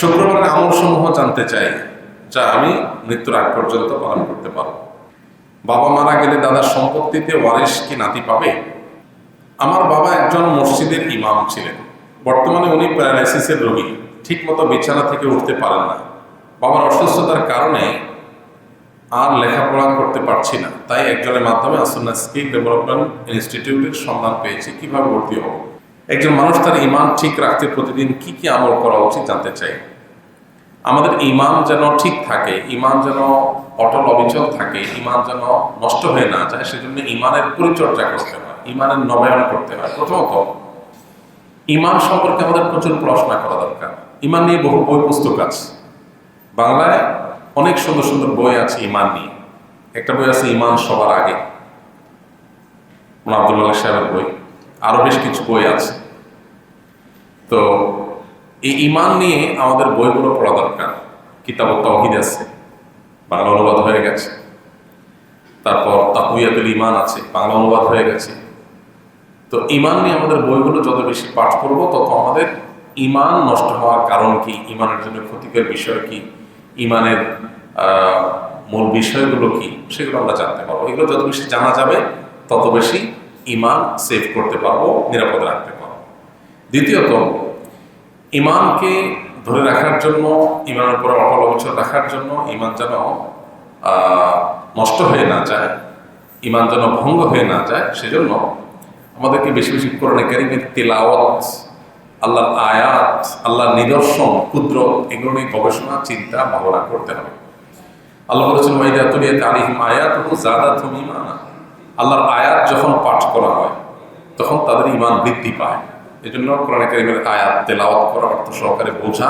শুক্রবারের আমলসমূহ জানতে চাই যা আমি মৃত্যুর আগ পর্যন্ত পালন করতে পারব। বাবা মারা গেলে দাদার সম্পত্তিতে ওয়ারিশ কি নাতি পাবে? আমার বাবা একজন মসজিদের ইমাম ছিলেন। বর্তমানে উনি প্যারালাইসিসের রোগী, ঠিকমতো বিছানা থেকে উঠতে পারেন না। বাবার অসুস্থতার কারণে আর লেখাপড়া করতে পারছি না, তাই একজনের মাধ্যমে আসন্না স্কিল ডেভেলপমেন্ট ইনস্টিটিউটের সন্ধান পেয়েছি। কিভাবে ভর্তি হব? একজন মানুষ তার ইমান ঠিক রাখতে প্রতিদিন কি কি আমল করা উচিত জানতে চাই। আমাদের ইমান যেন ঠিক থাকে, ইমান যেন অটল অবিচল থাকে, ইমান যেন নষ্ট হয়ে না যায়, সেজন্য ইমানের পরিচর্যা করতে হয়, ইমানের নবায়ন করতে হয়। প্রথমত ইমান সম্পর্কে আমাদের প্রচুর পড়াশোনা করা দরকার। ইমান নিয়ে বহু বই পুস্তক আছে, বাংলায় অনেক সুন্দর সুন্দর বই আছে ইমান নিয়ে। একটা বই আছে ইমান সবার আগে, আব্দুল মালিক সাহেবের বই, আরো বেশ কিছু বই আছে। তো এই ইমান নিয়ে আমাদের বইগুলো পড়া দরকার। কিতাব তাওহীদ আছে, বাংলা অনুবাদ হয়ে গেছে। তারপর তাকওয়াতুল ঈমান আছে, বাংলা অনুবাদ হয়ে গেছে। তো ইমান নিয়ে আমাদের বইগুলো যত বেশি পাঠ করব, তত আমাদের ইমান নষ্ট হওয়ার কারণ কি, ইমানের জন্য ক্ষতিকর বিষয় কি, ইমানের মূল বিষয়গুলো কি, সেগুলো আমরা জানতে পারবো। এগুলো যত বেশি জানা যাবে, তত বেশি ইমান সেভ করতে পারবো, নিরাপদে রাখতে পারবো। দ্বিতীয়ত, ইমানকে ধরে রাখার জন্য, ইমানের উপরে অটল অবিচল রাখার জন্য, ইমান যেন নষ্ট হয়ে না যায়, ইমান যেন ভঙ্গ হয়ে না যায়, সেজন্য আমাদেরকে বেশি বেশি কোরআনে কারীমের তিলাওয়াত, আল্লাহর আয়াত, আল্লাহর নিদর্শন, কুদরত, এগুলো নিয়ে গবেষণা, চিন্তা, ভাবনা করতে হবে। আল্লাহ বলেছেন ওয়াইদা তুলিয়াত আলাইহিম আয়াতুহু যাদাতহুম ঈমানা। আল্লাহর আয়াত যখন পাঠ করা হয় তখন তাদের ঈমান বৃদ্ধি পায়। এজন্য কোরআনে কারীমের আয়াত তেলাওয়াত করা, অর্থ সহকারে বোঝা,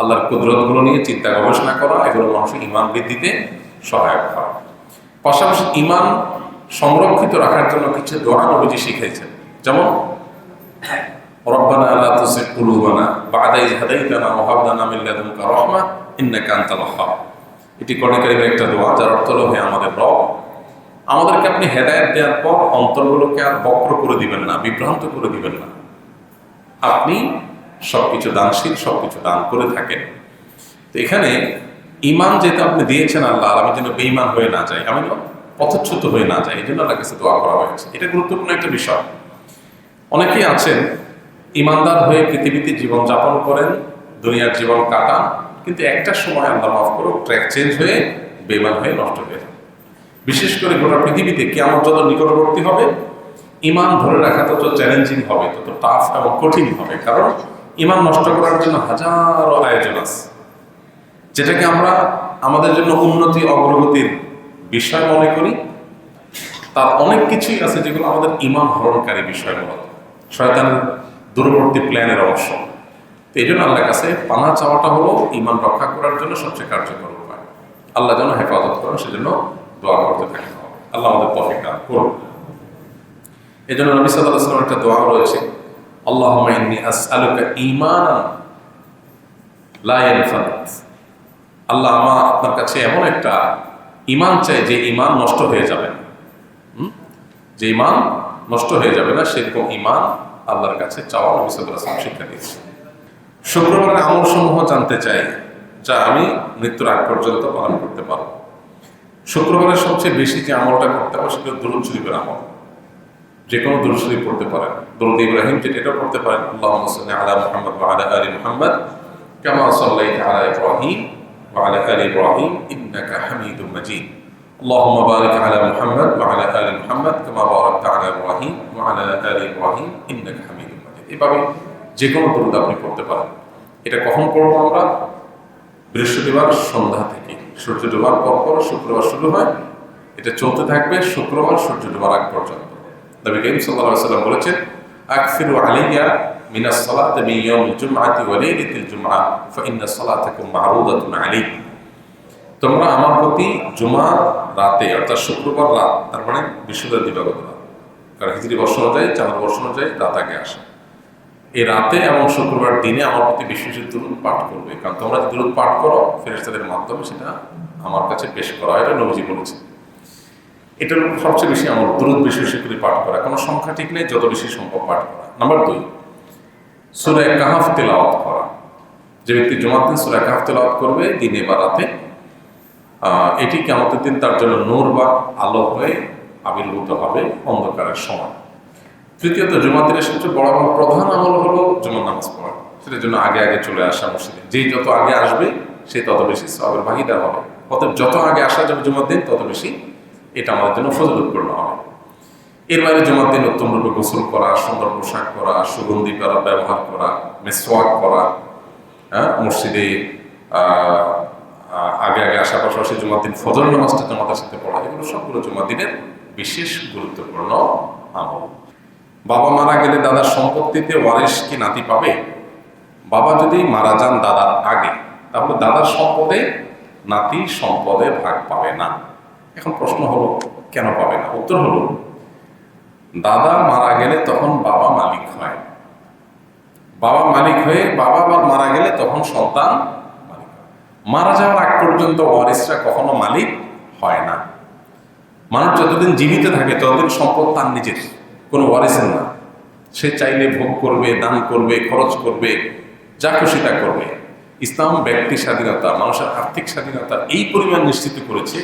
আল্লাহর কুদরতগুলো নিয়ে চিন্তা গবেষণা করা, এগুলো মানুষের ঈমান বৃদ্ধিতে সহায়ক হয়। পাশাপাশি ঈমান সংরক্ষিত রাখার জন্য কিছু দোয়া নবীজি শিখিয়েছেন, যেমন রব্বানা লা তুযিগ কুলুবানা বা'দা ইয হাদাইতানা ওয়া হাব লানা মিন লাদুনকা রাহমা ইন্নাকা আনতাল ওয়াহ্হাব। এটি কোরআনে কারীমের একটা দোয়া, যার অর্থ হলো, হে আমাদের রব, আমাদেরকে আপনি হেদায়েত দেওয়ার পর অন্তরগুলোকে আর বক্র করে দিবেন না, বিভ্রান্ত করে দিবেন না। আপনি সবকিছু দানশীল, সবকিছু দান করে থাকেন। তো এখানে ইমান যেটা আপনি দিয়েছেন আল্লাহ, আমি যেন বেঈমান হয়ে না যাই, আমি পথচ্যুত হয়ে না যাই, এই জন্য আল্লাহর কাছে দোয়া করা হয়েছে। এটা গুরুত্বপূর্ণ একটা বিষয়। অনেকেই আছেন ইমানদার হয়ে পৃথিবীতে জীবন যাপন করেন, দুনিয়ার জীবন কাটান, কিন্তু একটা সময় আল্লাহ মাফ করুক, ট্র্যাক চেঞ্জ হয়ে বেঈমান হয়ে নষ্ট হয়ে যায়। বিশেষ করে গোটা পৃথিবীতে কিয়ামত যত নিকটবর্তী হবে, ইমান ধরে রাখা তত চ্যালেঞ্জিং হবে, তত টাফ এবং কঠিন হবে। কারণ ইমান নষ্ট করার জন্য হাজারো আয়োজন আছে, যেটাকে আমরা আমাদের জন্য উন্নতি অগ্রগতির বিষয় মনে করি। তার অনেক কিছুই আছে যেগুলো আমাদের ইমান হরণকারী বিষয়, মূলত শয়তানের দূরবর্তী প্ল্যানের অংশ। তো এই জন্য আল্লাহর কাছে পানা চাওয়াটা হলো ইমান রক্ষা করার জন্য সবচেয়ে কার্যকর উপায়। আল্লাহ যেন হেফাজত করেন, সেজন্য দোয়া করতে থাকেন। আল্লাহ আমাদের তৌফিক দান করুন। এই জন্য নবী সাল্লাল্লাহু আলাইহি ওয়াসাল্লামের একটা দোয়া রয়েছে, আল্লাহুম্মা ইন্নী আসআলুকা ঈমানান লা ইয়ানফাদ। আল্লাহ, আপনার কাছে এমন একটা ঈমান চাই যে ঈমান নষ্ট হয়ে যাবে না, যে ঈমান নষ্ট হয়ে যাবে না, সেরকম ঈমান আল্লাহর কাছে চাওয়া নবী সাল্লাল্লাহু আলাইহি ওয়াসাল্লাম শিক্ষা দিয়েছেন। শুক্রবারের আমলসমূহ জানতে চাই যা আমি মৃত্যুর আগ পর্যন্ত পালন করতে পারব। শুক্রবারের সবচেয়ে বেশি যে আমলটা করতে হবে সেটা দুরূদ শরীফের আমল। যে কোনো দুরূদ শরীফ পড়তে পারেন, দুরূদ ইব্রাহিম যেটা, এটা পড়তে পারেন। আল্লাহুম্মা সাল্লি আলা মুহাম্মাদ ওয়া আলা আলি মুহাম্মাদ কামা সাল্লাইতা আলা ইব্রাহিম ওয়া আলা আলি ইব্রাহিম ইন্নাকা হামিদুম মাজিদ। আল্লাহুম্মা বারিক আলা মুহাম্মাদ ওয়া আলা আলি মুহাম্মাদ কামা বারাকতা আলা ইব্রাহিম ওয়া আলা আলি ইব্রাহিম ইন্নাকা হামিদুম মাজিদ। এভাবে যে কোনো দুরূদ আপনি পড়তে পারেন। এটা কখন পড়বো আমরা? বৃহস্পতিবার সন্ধ্যা থেকে সূর্য ডোবার পর শুক্রবার শুরু হয়, এটা চলতে থাকবে শুক্রবার সূর্য ডোবার আগ পর্যন্ত। নবী করিম সাল্লাল্লাহু আলাইহি ওয়াসাল্লাম বলেছেন, আকসিরু আলাইয়া মিনাস সালাতি মিন ইয়াউমিল জুমআতি ওয়া লাইলাতিল জুমআ ফা ইন্না সালাতাকুম মা'রুদাতুন আলাইকুম। তোমরা আমার প্রতি জুমার রাতে, অর্থাৎ শুক্রবার রাত, তার মানে বৃহস্পতিবার দিবাগত রাত, কারণ হিজরি বর্ষ অনুযায়ী, চাঁদ বর্ষ অনুযায়ী রাত আগে আসে, এই রাতে এবং শুক্রবার দিনে আমার প্রতি বেশি বেশি দুরূদ পাঠ করবে। কারণ তোমরা যে দুরূদ পাঠ করো, ফেরেশতাদের মাধ্যমে সেটা আমার কাছে পেশ করা হয়, এটা নবীজি বলেছে। এটা সবচেয়ে বেশি আমার দুরূদ বেশি বেশি করে পাঠ করা, কোনো সংখ্যা ঠিক নেই, যত বেশি সম্ভব পাঠ করা। নাম্বার 2, সূরা কাহফ তেলাওয়াত করা। যে ব্যক্তি জুমার দিন সূরা কাহফ তেলাওয়াত করবে দিনে বা রাতে, এটি কিয়ামতের দিন তার জন্য নূর বা আলো হয়ে আবির্ভূত হবে অন্ধকারের সময়। তৃতীয়ত, জুমার দিনের সবচেয়ে বড় এবং প্রধান আমল হলো জুমার নামাজ পড়া। সেটার জন্য আগে আগে চলে আসা মসজিদে। যেই যত আগে আসবে সে তত বেশি সওয়াবের ভাগীদার হবে। অতএব যত আগে আসা যাবে জুমার দিন, তত বেশি এটা আমাদের জন্য ফজিলতপূর্ণ হবে। এর বাইরে জুমার দিন উত্তম রূপে গোসল করা, সুন্দর পোশাক পরা, সুগন্ধি ব্যবহার করা, মেসওয়াক করা, মসজিদে আগে আগে আসার পাশাপাশি জুমার দিন ফজর নামাজটা জামাতের সাথে পড়া, এগুলো সবগুলো জুমার দিনের বিশেষ গুরুত্বপূর্ণ আমল। বাবা মারা গেলে দাদার সম্পত্তিতে ওয়ারিশ কি নাতি পাবে? বাবা যদি মারা যান দাদার আগে, তাহলে দাদার সম্পদে নাতি সম্পদে ভাগ পাবে না। এখন প্রশ্ন হলো কেন পাবে না? উত্তর হলো, দাদা মারা গেলে তখন বাবা মালিক হয়। বাবা মালিক হয়ে বাবা আবার মারা গেলে তখন সন্তান মালিক হয়। মারা যাওয়ার আগ পর্যন্ত ওয়ারিসরা কখনো মালিক হয় না। মানুষ যতদিন জীবিত থাকে ততদিন সম্পদ তার নিজের, কোনো ওয়ারিসের না। সে চাইলে ভোগ করবে, দান করবে, খরচ করবে, যা খুশি তা করবে। ইসলাম ব্যক্তি স্বাধীনতা, মানুষের আর্থিক স্বাধীনতা এই পরিমাণ নিশ্চিত করেছে,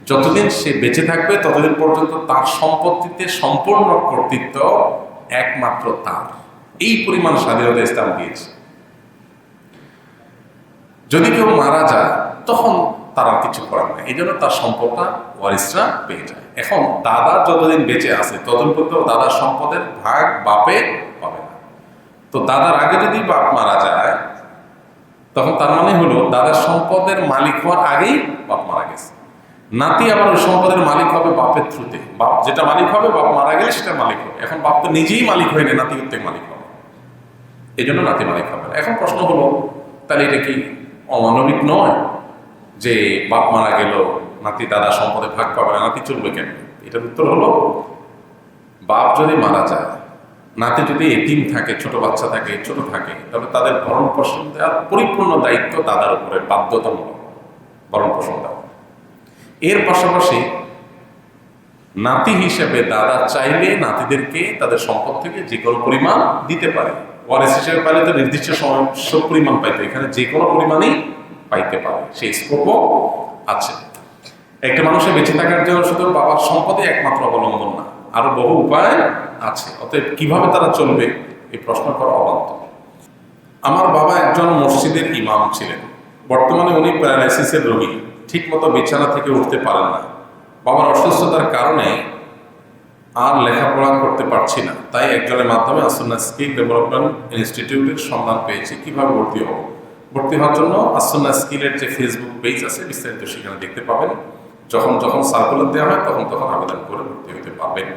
যতদিন সে বেঁচে থাকবে ততদিন পর্যন্ত তার সম্পত্তিতে সম্পূর্ণ কর্তৃত্ব একমাত্র তার। এই পরিমাণ স্বাধীনতা ইসলাম দিয়েছে। যদি কেউ মারা যায় তখন তার আর কিছু করার নাই, এই জন্য তার সম্পদটা ওয়ারিসরা পেয়ে যায়। এখন দাদা যতদিন বেঁচে আছে ততদিন পর্যন্ত দাদার সম্পদের ভাগ বাপে পাবে না। তো দাদার আগে যদি বাপ মারা যায় তখন তার মানে হলো দাদার সম্পদের মালিক হওয়ার আগেই বাপ মারা গেছে। নাতি আবার ওই সম্পদের মালিক হবে বাপের থ্রুতে। বাপ যেটা মালিক হবে, বাপ মারা গেলে সেটা মালিক হবে। এখন বাপ তো নিজেই মালিক হয়ে নেই, নাতি প্রত্যেক মালিক হবে, এই জন্য নাতি মালিক হবে না। এখন প্রশ্ন হলো, তাহলে এটা কি অমানবিক নয় যে বাপ মারা গেল নাতি দাদা সম্পদে ভাগ পাবে না, নাতি চলবে কেন? এটার উত্তর হলো, বাপ যদি মারা যায়, নাতি যদি এতিম থাকে, ছোট বাচ্চা থাকে, ছোট থাকে, তাহলে তাদের ভরণ পোষণ দেওয়ার পরিপূর্ণ দায়িত্ব দাদার উপরে, বাধ্যতামূলক ভরণ পোষণ দেওয়া। এর পাশাপাশি নাতি হিসেবে দাদা চাইলে নাতিদেরকে তাদের সম্পদ থেকে যে কোনো পরিমাণ দিতে পারে। ওয়ারিস হিসেবে পাইলে তো নির্দিষ্ট সময় সব পরিমাণ পাইতে, এখানে যে কোনো পরিমাণই পাইতে পারে, সেই স্কোপও আছে। একটা মানুষের বেঁচে থাকার জন্য শুধু বাবার সম্পদই একমাত্র অবলম্বন না, আরো বহু উপায় আছে। অতএব কিভাবে তারা চলবে এই প্রশ্ন করা অবান্তর। আমার বাবা একজন মসজিদের ইমাম ছিলেন। বর্তমানে উনি প্যারালাইসিসের রোগী, ঠিক মতো বিছানা থেকে উঠতে পারেন না। বাবার অসুস্থতার কারণে আর লেখাপড়া করতে পারছি না, তাই একজনের মাধ্যমে আসুন্নাহ স্কিল ডেভেলপমেন্ট ইনস্টিটিউটের সন্ধান পেয়েছি। কিভাবে ভর্তি হব? ভর্তি হওয়ার জন্য আসুন্নাহ স্কিলের যে ফেসবুক পেজ আছে, বিস্তারিত সেখানে দেখতে পাবেন। যখন যখন সার্কুলার দেওয়া হয় তখন তখন আবেদন করে ভর্তি হতে পারবেন।